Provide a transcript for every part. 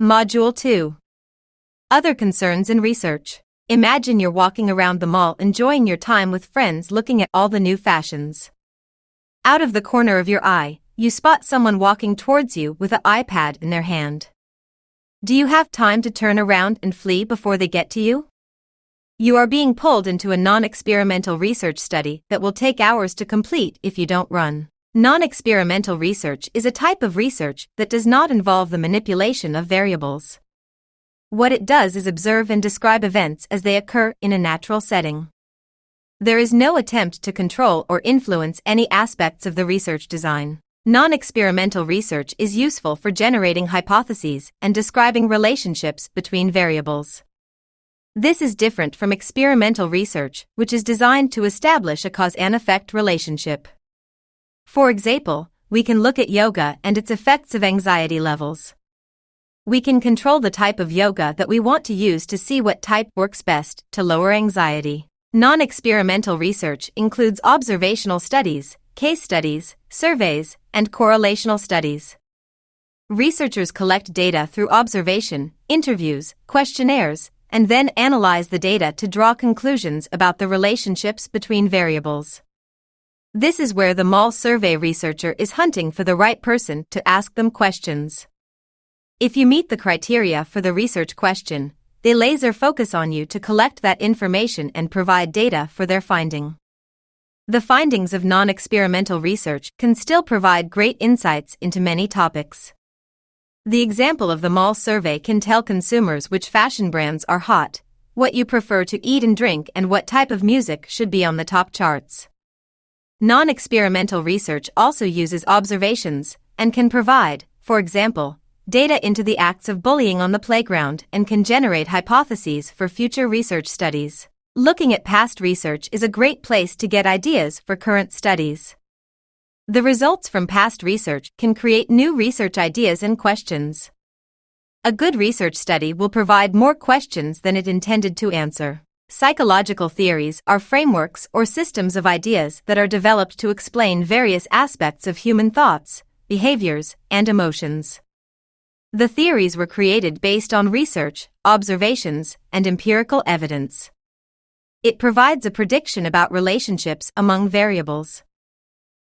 Module 2. Other concerns in research. Imagine you're walking around the mall enjoying your time with friends looking at all the new fashions. Out of the corner of your eye, you spot someone walking towards you with an iPad in their hand. Do you have time to turn around and flee before they get to you? You are being pulled into a non-experimental research study that will take hours to complete if you don't run. Non-experimental research is a type of research that does not involve the manipulation of variables. What it does is observe and describe events as they occur in a natural setting. There is no attempt to control or influence any aspects of the research design. Non-experimental research is useful for generating hypotheses and describing relationships between variables. This is different from experimental research, which is designed to establish a cause and effect relationship. For example, we can look at yoga and its effects of anxiety levels. We can control the type of yoga that we want to use to see what type works best to lower anxiety. Non-experimental research includes observational studies, case studies, surveys, and correlational studies. Researchers collect data through observation, interviews, questionnaires, and then analyze the data to draw conclusions about the relationships between variables. This is where the mall survey researcher is hunting for the right person to ask them questions. If you meet the criteria for the research question, they laser focus on you to collect that information and provide data for their finding. The findings of non-experimental research can still provide great insights into many topics. The example of the mall survey can tell consumers which fashion brands are hot, what you prefer to eat and drink, and what type of music should be on the top charts. Non-experimental research also uses observations and can provide, for example, data into the acts of bullying on the playground and can generate hypotheses for future research studies. Looking at past research is a great place to get ideas for current studies. The results from past research can create new research ideas and questions. A good research study will provide more questions than it intended to answer. Psychological theories are frameworks or systems of ideas that are developed to explain various aspects of human thoughts, behaviors, and emotions. The theories were created based on research, observations, and empirical evidence. It provides a prediction about relationships among variables.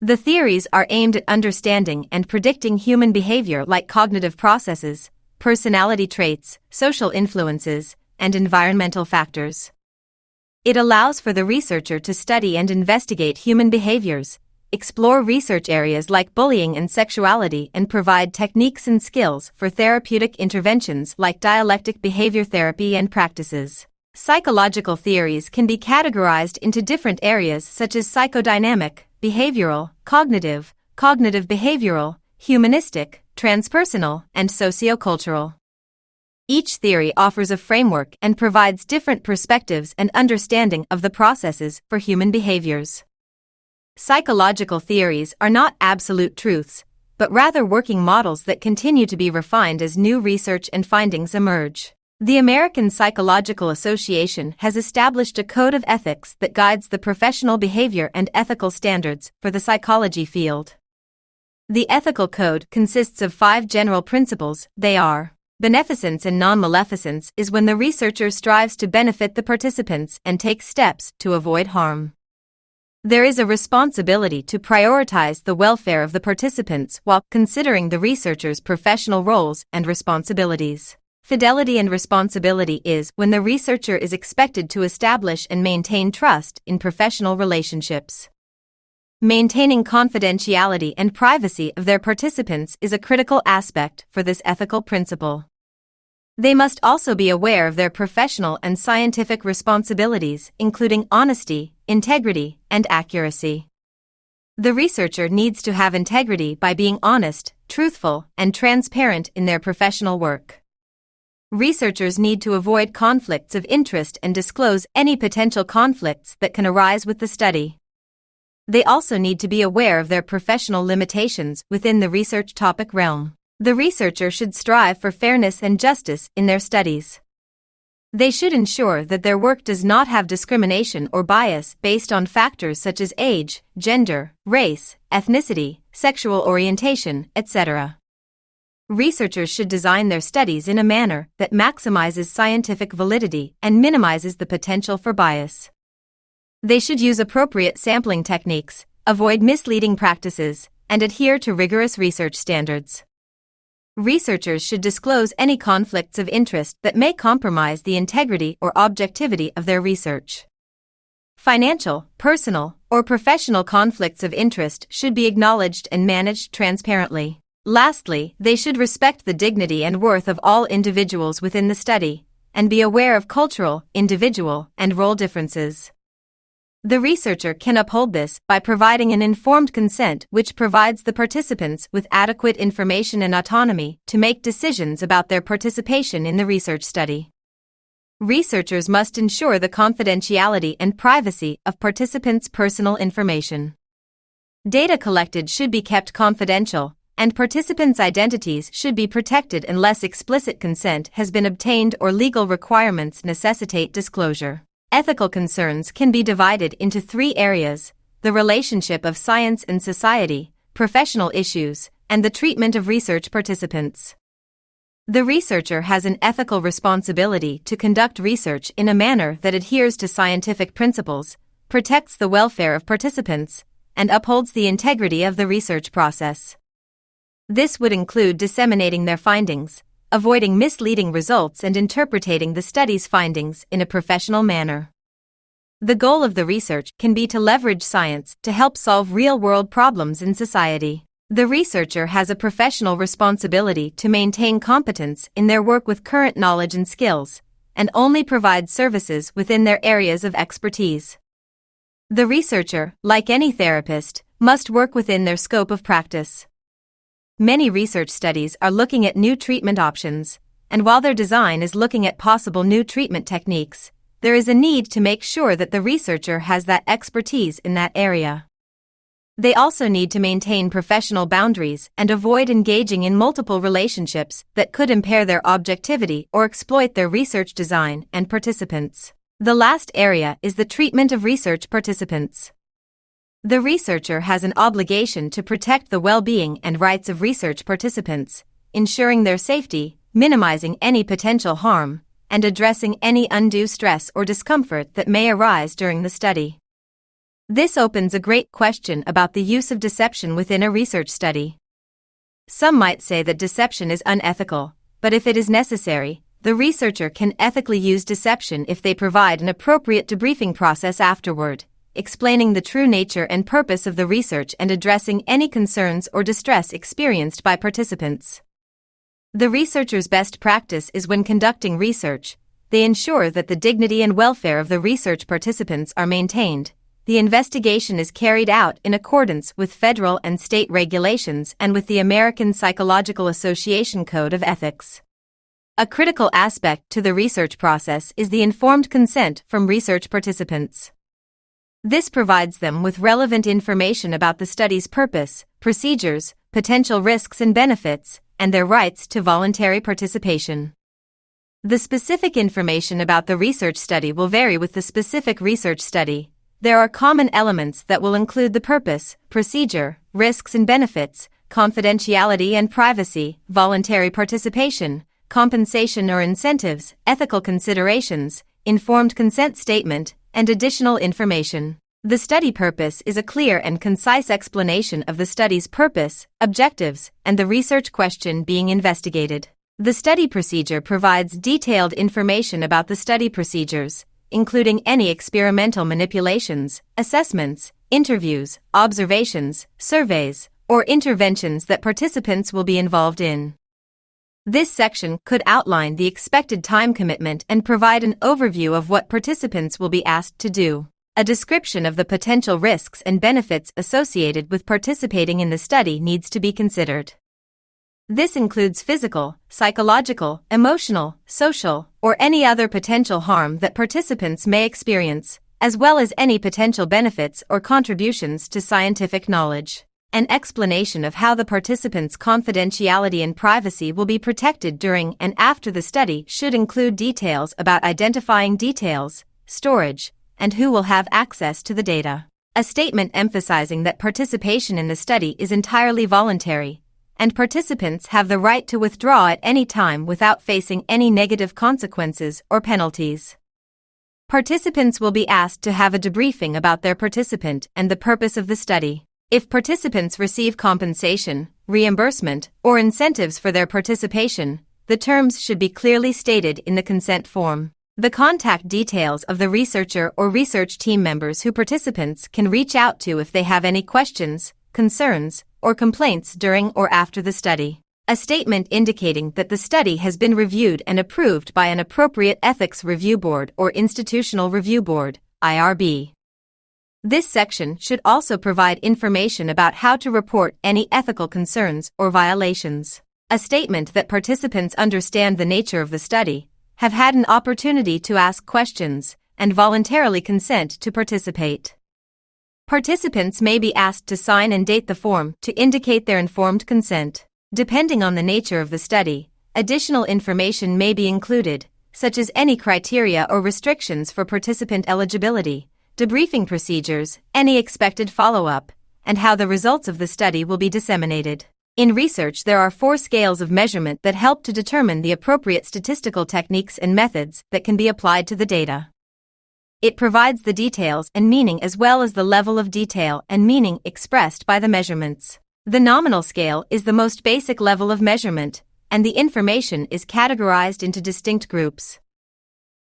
The theories are aimed at understanding and predicting human behavior like cognitive processes, personality traits, social influences, and environmental factors. It allows for the researcher to study and investigate human behaviors, explore research areas like bullying and sexuality, and provide techniques and skills for therapeutic interventions like dialectic behavior therapy and practices. Psychological theories can be categorized into different areas such as psychodynamic, behavioral, cognitive behavioral, humanistic, transpersonal, and sociocultural. Each theory offers a framework and provides different perspectives and understanding of the processes for human behaviors. Psychological theories are not absolute truths, but rather working models that continue to be refined as new research and findings emerge. The American Psychological Association has established a code of ethics that guides the professional behavior and ethical standards for the psychology field. The ethical code consists of 5 general principles. They are: beneficence and non-maleficence is when the researcher strives to benefit the participants and takes steps to avoid harm. There is a responsibility to prioritize the welfare of the participants while considering the researcher's professional roles and responsibilities. Fidelity and responsibility is when the researcher is expected to establish and maintain trust in professional relationships. Maintaining confidentiality and privacy of their participants is a critical aspect for this ethical principle. They must also be aware of their professional and scientific responsibilities, including honesty, integrity, and accuracy. The researcher needs to have integrity by being honest, truthful, and transparent in their professional work. Researchers need to avoid conflicts of interest and disclose any potential conflicts that can arise with the study. They also need to be aware of their professional limitations within the research topic realm. The researcher should strive for fairness and justice in their studies. They should ensure that their work does not have discrimination or bias based on factors such as age, gender, race, ethnicity, sexual orientation, etc. Researchers should design their studies in a manner that maximizes scientific validity and minimizes the potential for bias. They should use appropriate sampling techniques, avoid misleading practices, and adhere to rigorous research standards. Researchers should disclose any conflicts of interest that may compromise the integrity or objectivity of their research. Financial, personal, or professional conflicts of interest should be acknowledged and managed transparently. Lastly, they should respect the dignity and worth of all individuals within the study, and be aware of cultural, individual, and role differences. The researcher can uphold this by providing an informed consent which provides the participants with adequate information and autonomy to make decisions about their participation in the research study. Researchers must ensure the confidentiality and privacy of participants' personal information. Data collected should be kept confidential, and participants' identities should be protected unless explicit consent has been obtained or legal requirements necessitate disclosure. Ethical concerns can be divided into 3 areas: the relationship of science and society, professional issues, and the treatment of research participants. The researcher has an ethical responsibility to conduct research in a manner that adheres to scientific principles, protects the welfare of participants, and upholds the integrity of the research process. This would include disseminating their findings, avoiding misleading results, and interpreting the study's findings in a professional manner. The goal of the research can be to leverage science to help solve real-world problems in society. The researcher has a professional responsibility to maintain competence in their work with current knowledge and skills, and only provide services within their areas of expertise. The researcher, like any therapist, must work within their scope of practice. Many research studies are looking at new treatment options, and while their design is looking at possible new treatment techniques, there is a need to make sure that the researcher has that expertise in that area. They also need to maintain professional boundaries and avoid engaging in multiple relationships that could impair their objectivity or exploit their research design and participants. The last area is the treatment of research participants. The researcher has an obligation to protect the well-being and rights of research participants, ensuring their safety, minimizing any potential harm, and addressing any undue stress or discomfort that may arise during the study. This opens a great question about the use of deception within a research study. Some might say that deception is unethical, but if it is necessary, the researcher can ethically use deception if they provide an appropriate debriefing process afterward, explaining the true nature and purpose of the research and addressing any concerns or distress experienced by participants. The researcher's best practice is when conducting research, they ensure that the dignity and welfare of the research participants are maintained. The investigation is carried out in accordance with federal and state regulations and with the American Psychological Association Code of Ethics. A critical aspect to the research process is the informed consent from research participants. This provides them with relevant information about the study's purpose, procedures, potential risks and benefits, and their rights to voluntary participation. The specific information about the research study will vary with the specific research study. There are common elements that will include the purpose, procedure, risks and benefits, confidentiality and privacy, voluntary participation, compensation or incentives, ethical considerations, informed consent statement, and additional information. The study purpose is a clear and concise explanation of the study's purpose, objectives, and the research question being investigated. The study procedure provides detailed information about the study procedures, including any experimental manipulations, assessments, interviews, observations, surveys, or interventions that participants will be involved in. This section could outline the expected time commitment and provide an overview of what participants will be asked to do. A description of the potential risks and benefits associated with participating in the study needs to be considered. This includes physical, psychological, emotional, social, or any other potential harm that participants may experience, as well as any potential benefits or contributions to scientific knowledge. An explanation of how the participants' confidentiality and privacy will be protected during and after the study should include details about identifying details, storage, and who will have access to the data. A statement emphasizing that participation in the study is entirely voluntary, and participants have the right to withdraw at any time without facing any negative consequences or penalties. Participants will be asked to have a debriefing about their participant and the purpose of the study. If participants receive compensation, reimbursement, or incentives for their participation, the terms should be clearly stated in the consent form. The contact details of the researcher or research team members who participants can reach out to if they have any questions, concerns, or complaints during or after the study. A statement indicating that the study has been reviewed and approved by an appropriate ethics review board or institutional review board, IRB. This section should also provide information about how to report any ethical concerns or violations. A statement that participants understand the nature of the study, have had an opportunity to ask questions, and voluntarily consent to participate. Participants may be asked to sign and date the form to indicate their informed consent. Depending on the nature of the study, additional information may be included, such as any criteria or restrictions for participant eligibility, debriefing procedures, any expected follow-up, and how the results of the study will be disseminated. In research, there are 4 scales of measurement that help to determine the appropriate statistical techniques and methods that can be applied to the data. It provides the details and meaning as well as the level of detail and meaning expressed by the measurements. The nominal scale is the most basic level of measurement, and the information is categorized into distinct groups.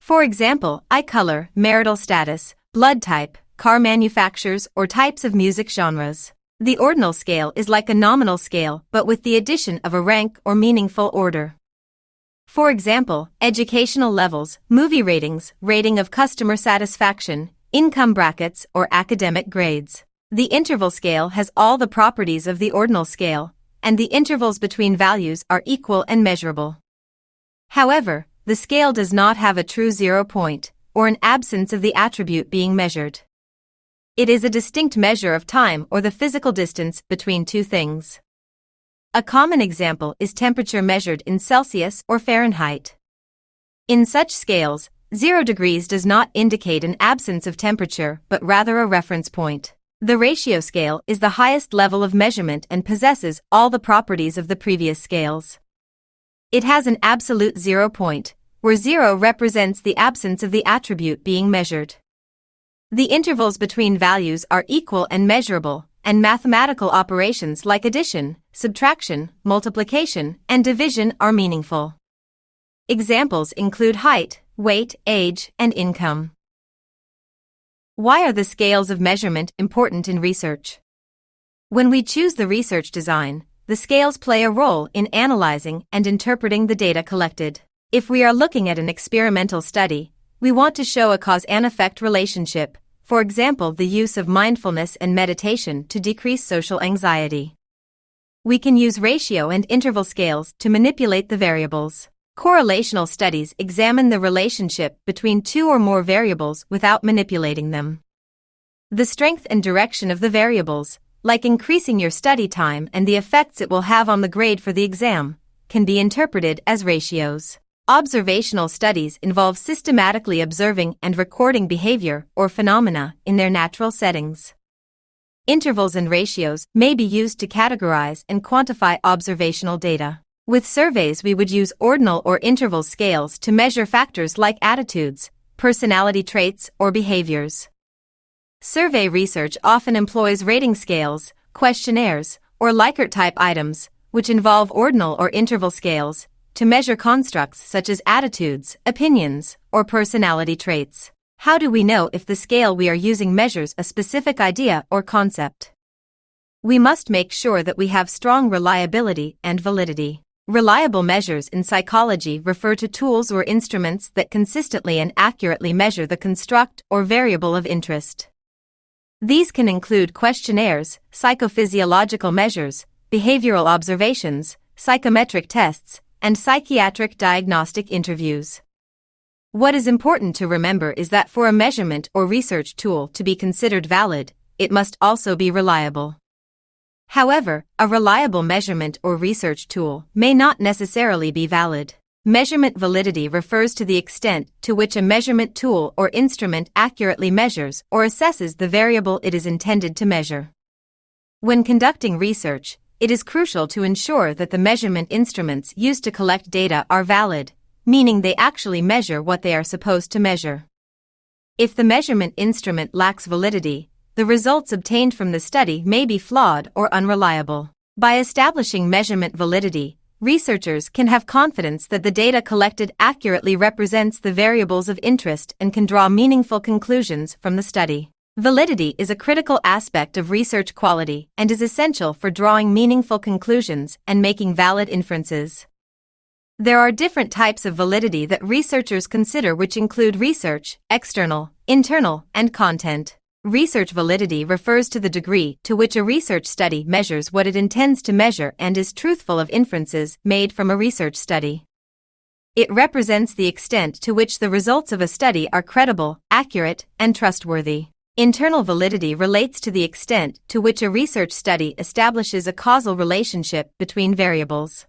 For example, eye color, marital status, blood type, car manufacturers, or types of music genres. The ordinal scale is like a nominal scale but with the addition of a rank or meaningful order. For example, educational levels, movie ratings, rating of customer satisfaction, income brackets, or academic grades. The interval scale has all the properties of the ordinal scale, and the intervals between values are equal and measurable. However, the scale does not have a true 0 point, or an absence of the attribute being measured. It is a distinct measure of time or the physical distance between two things. A common example is temperature measured in Celsius or Fahrenheit. In such scales, 0 degrees does not indicate an absence of temperature but rather a reference point. The ratio scale is the highest level of measurement and possesses all the properties of the previous scales. It has an absolute 0 point, where 0 represents the absence of the attribute being measured. The intervals between values are equal and measurable, and mathematical operations like addition, subtraction, multiplication, and division are meaningful. Examples include height, weight, age, and income. Why are the scales of measurement important in research? When we choose the research design, the scales play a role in analyzing and interpreting the data collected. If we are looking at an experimental study, we want to show a cause and effect relationship, for example, the use of mindfulness and meditation to decrease social anxiety. We can use ratio and interval scales to manipulate the variables. Correlational studies examine the relationship between two or more variables without manipulating them. The strength and direction of the variables, like increasing your study time and the effects it will have on the grade for the exam, can be interpreted as ratios. Observational studies involve systematically observing and recording behavior or phenomena in their natural settings. Intervals and ratios may be used to categorize and quantify observational data. With surveys, we would use ordinal or interval scales to measure factors like attitudes, personality traits, or behaviors. Survey research often employs rating scales, questionnaires, or Likert-type items, which involve ordinal or interval scales, to measure constructs such as attitudes, opinions, or personality traits. How do we know if the scale we are using measures a specific idea or concept? We must make sure that we have strong reliability and validity. Reliable measures in psychology refer to tools or instruments that consistently and accurately measure the construct or variable of interest. These can include questionnaires, psychophysiological measures, behavioral observations, psychometric tests, and psychiatric diagnostic interviews. What is important to remember is that for a measurement or research tool to be considered valid, it must also be reliable. However, a reliable measurement or research tool may not necessarily be valid. Measurement validity refers to the extent to which a measurement tool or instrument accurately measures or assesses the variable it is intended to measure. When conducting research, it is crucial to ensure that the measurement instruments used to collect data are valid, meaning they actually measure what they are supposed to measure. If the measurement instrument lacks validity, the results obtained from the study may be flawed or unreliable. By establishing measurement validity, researchers can have confidence that the data collected accurately represents the variables of interest and can draw meaningful conclusions from the study. Validity is a critical aspect of research quality and is essential for drawing meaningful conclusions and making valid inferences. There are different types of validity that researchers consider, which include research, external, internal, and content. Research validity refers to the degree to which a research study measures what it intends to measure and is truthful of inferences made from a research study. It represents the extent to which the results of a study are credible, accurate, and trustworthy. Internal validity relates to the extent to which a research study establishes a causal relationship between variables.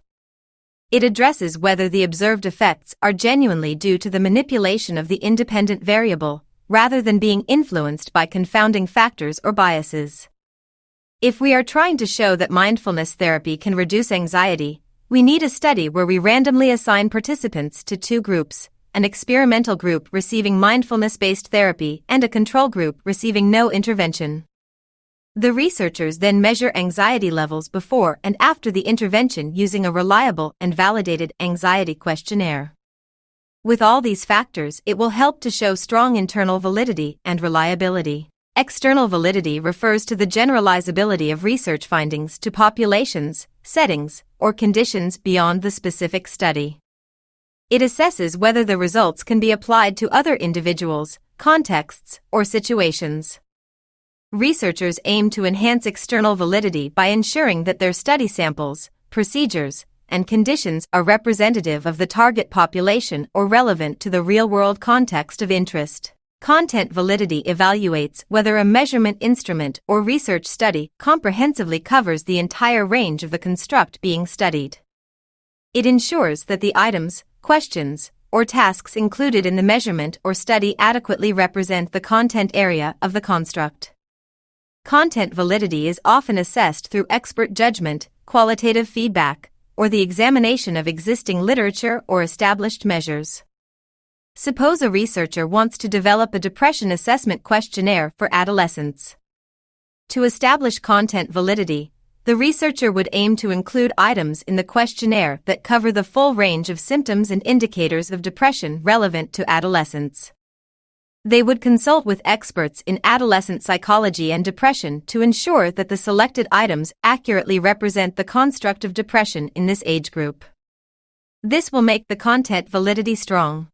It addresses whether the observed effects are genuinely due to the manipulation of the independent variable, rather than being influenced by confounding factors or biases. If we are trying to show that mindfulness therapy can reduce anxiety, we need a study where we randomly assign participants to two groups: an experimental group receiving mindfulness-based therapy and a control group receiving no intervention. The researchers then measure anxiety levels before and after the intervention using a reliable and validated anxiety questionnaire. With all these factors, it will help to show strong internal validity and reliability. External validity refers to the generalizability of research findings to populations, settings, or conditions beyond the specific study. It assesses whether the results can be applied to other individuals, contexts, or situations. Researchers aim to enhance external validity by ensuring that their study samples, procedures, and conditions are representative of the target population or relevant to the real-world context of interest. Content validity evaluates whether a measurement instrument or research study comprehensively covers the entire range of the construct being studied. It ensures that the items, questions, or tasks included in the measurement or study adequately represent the content area of the construct. Content validity is often assessed through expert judgment, qualitative feedback, or the examination of existing literature or established measures. Suppose a researcher wants to develop a depression assessment questionnaire for adolescents. To establish content validity, the researcher would aim to include items in the questionnaire that cover the full range of symptoms and indicators of depression relevant to adolescents. They would consult with experts in adolescent psychology and depression to ensure that the selected items accurately represent the construct of depression in this age group. This will make the content validity strong.